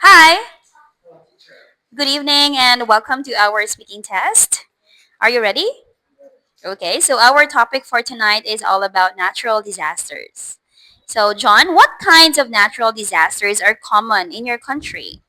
Hi, good evening, and welcome to our speaking test. Are you ready? Okay, so our topic for tonight is all about natural disasters. So, John, what kinds of natural disasters are common in your country?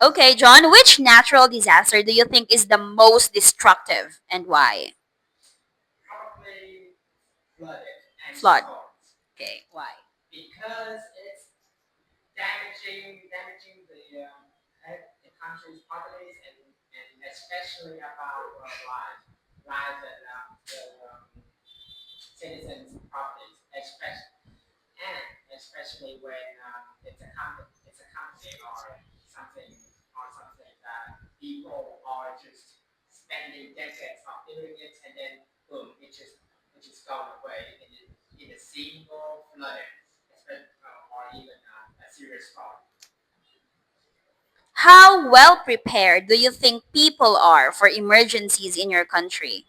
Okay, John, which natural disaster do you think is the most destructive and why? Flood. Okay, why? How well prepared do you think people are for emergencies in your country?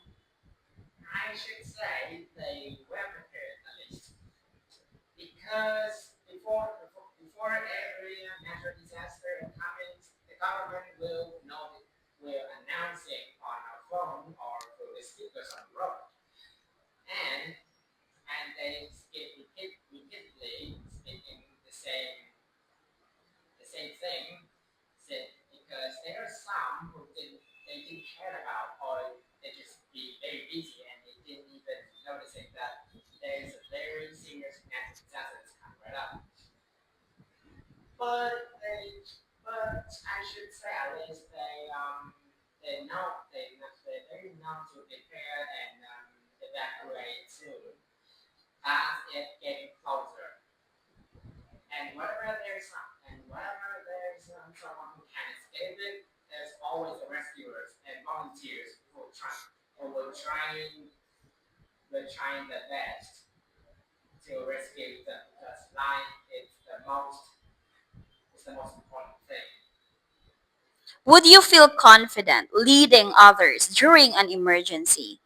Would you feel confident leading others during an emergency?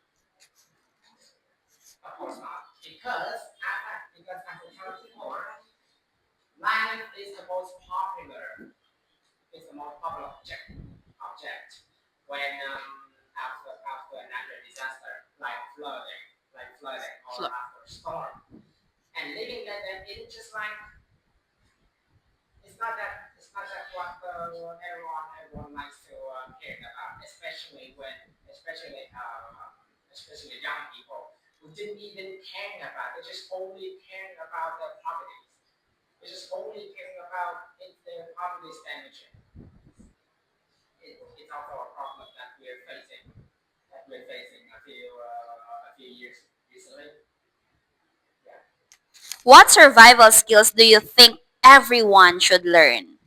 What survival skills do you think everyone should learn?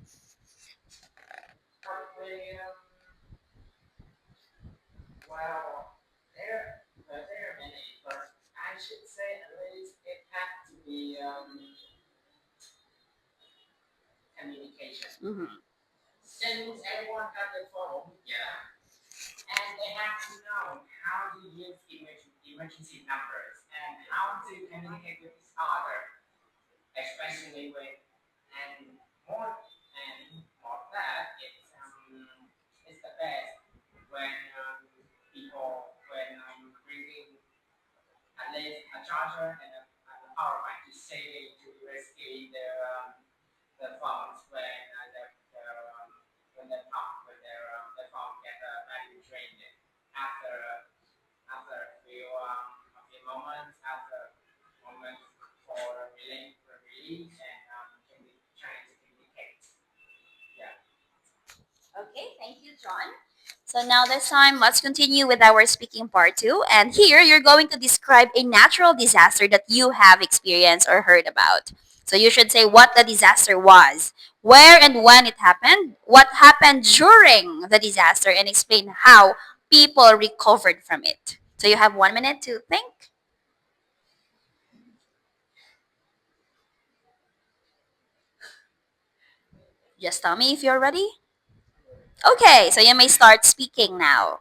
Mhm. Okay, thank you, John. So now this time, let's continue with our speaking part two. And here, you're going to describe a natural disaster that you have experienced or heard about. So you should say what the disaster was, where and when it happened, what happened during the disaster, and explain how people recovered from it. So you have 1 minute to think. Just tell me if you're ready. Okay, so you may start speaking now.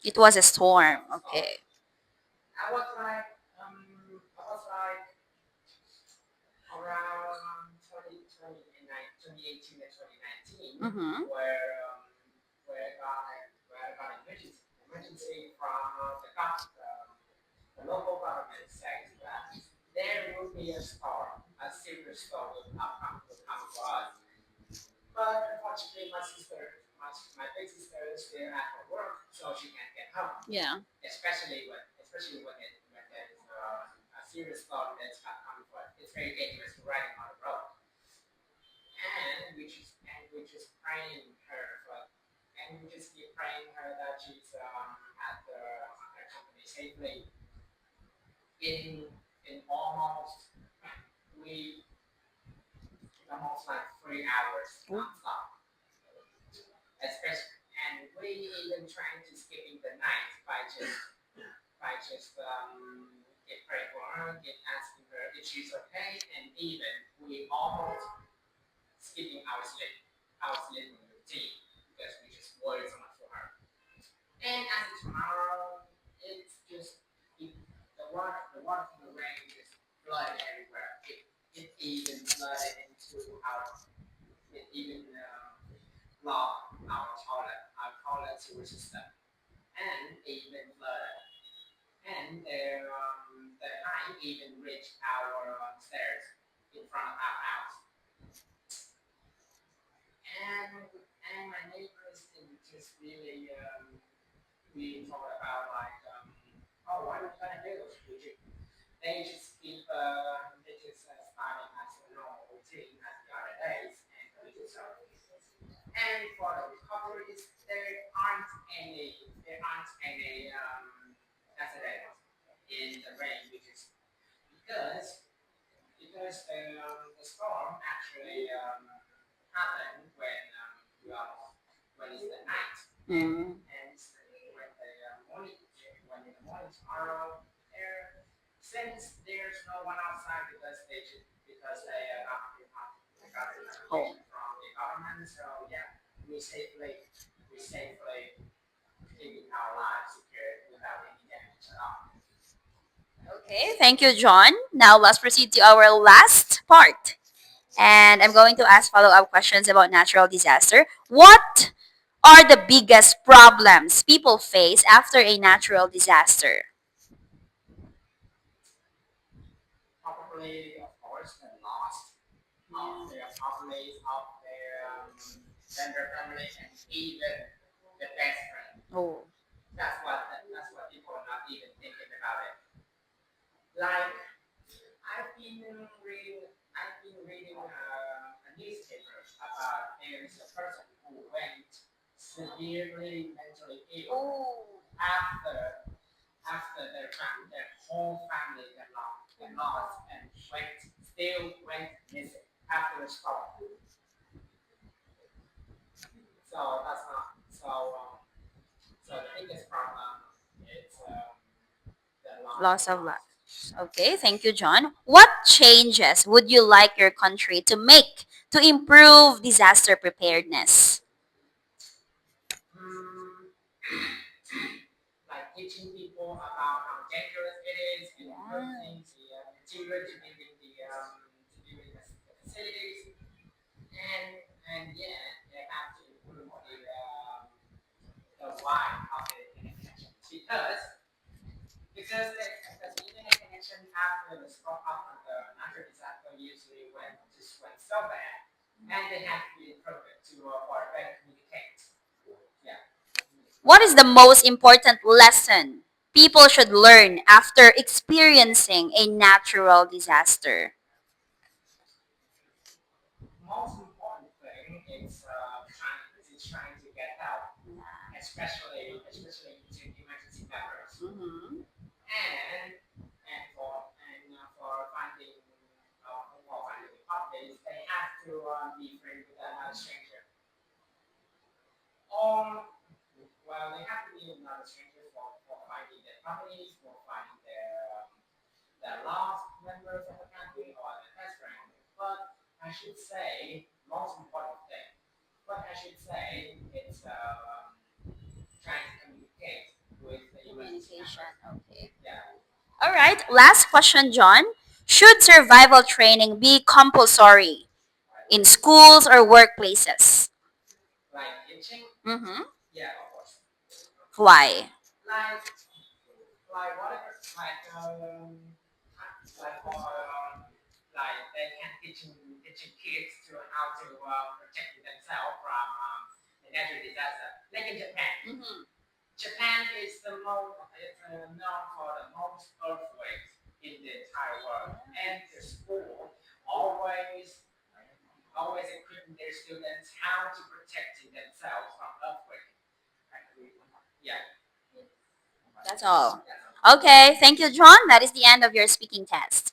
It was a storm. Okay. Mm-hmm. Yeah. Mm. Home. Okay, thank you, John. Now let's proceed to our last part. And I'm going to ask follow up questions about natural disaster. What are the biggest problems people face after a natural disaster? Oh. Loss of life. Okay, thank you, John. What changes would you like your country to make to improve disaster preparedness? What is the most important lesson people should learn after experiencing a natural disaster? Mhm. Communication. Okay. All right. Last question, John. Should survival training be compulsory in schools or workplaces? Mm-hmm. Why? Mm-hmm. That's all. Okay. Thank you, John. That is the end of your speaking test.